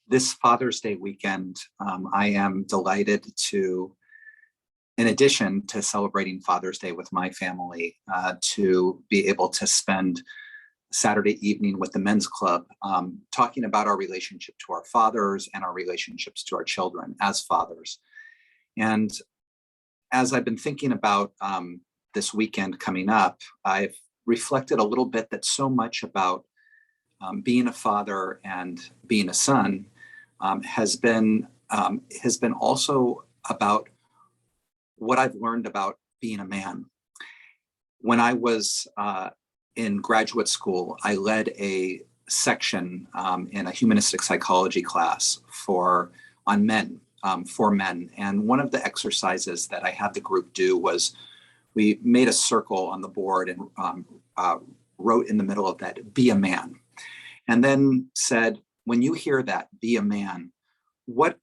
This Father's Day weekend, I am delighted to, in addition to celebrating Father's Day with my family, to be able to spend Saturday evening with the men's club, talking about our relationship to our fathers and our relationships to our children as fathers. And as I've been thinking about this weekend coming up, I've reflected a little bit that so much about being a father and being a son has been also about what I've learned about being a man. When I was in graduate school, I led a section in a humanistic psychology class for men. And one of the exercises that I had the group do was we made a circle on the board and wrote in the middle of that, "Be a man." And then said, when you hear that, "be a man," what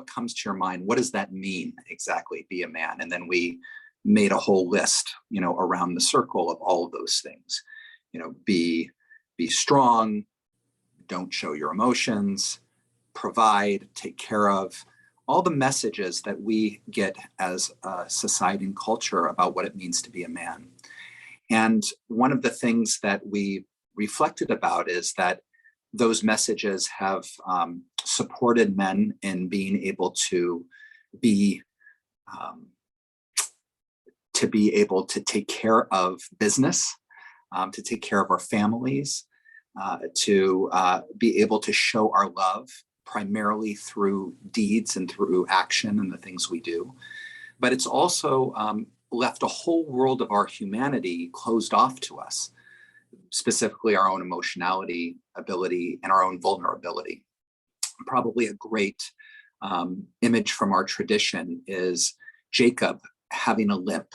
comes to your mind? What does that mean exactly, be a man? And then we made a whole list, around the circle of all of those things. Be strong, don't show your emotions, provide, take care of, all the messages that we get as a society and culture about what it means to be a man. And one of the things that we reflected about is that those messages have supported men in being able to be able to take care of business, to take care of our families, to be able to show our love primarily through deeds and through action and the things we do. But it's also left a whole world of our humanity closed off to us, specifically our own emotionality, ability, and our own vulnerability. Probably a great image from our tradition is Jacob having a limp.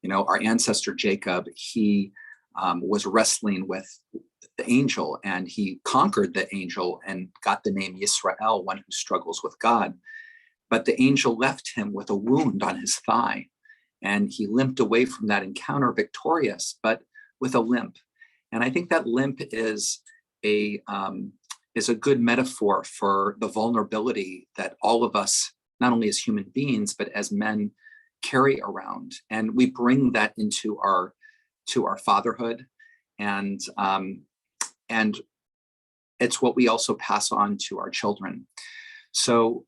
Our ancestor Jacob, he was wrestling with the angel, and he conquered the angel and got the name Yisrael, one who struggles with God. But the angel left him with a wound on his thigh, and he limped away from that encounter victorious, but with a limp. And I think that limp is a good metaphor for the vulnerability that all of us, not only as human beings, but as men, carry around. And we bring that into our fatherhood. And it's what we also pass on to our children. So,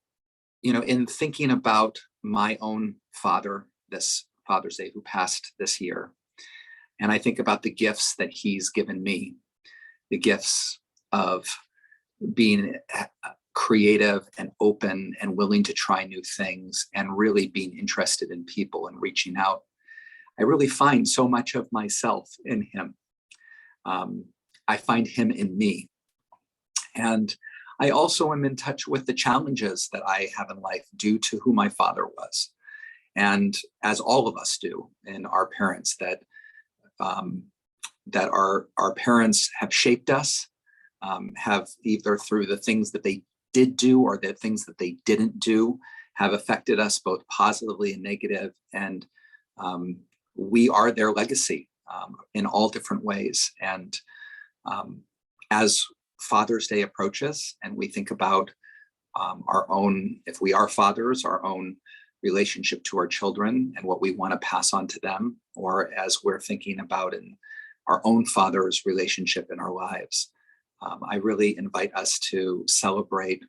in thinking about my own father, this Father's Day, who passed this year, and I think about the gifts that he's given me, the gifts of being creative and open and willing to try new things and really being interested in people and reaching out. I really find so much of myself in him. I find him in me. And I also am in touch with the challenges that I have in life due to who my father was. And as all of us do, and our parents, that our parents have shaped us, have either through the things that they did do or the things that they didn't do, have affected us both positively and negative. And we are their legacy in all different ways. And as Father's Day approaches and we think about our own, if we are fathers, our own relationship to our children and what we want to pass on to them, or as we're thinking about in our own father's relationship in our lives, I really invite us to celebrate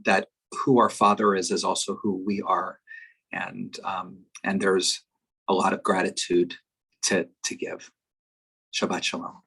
that who our father is also who we are. And there's a lot of gratitude to give. Shabbat Shalom.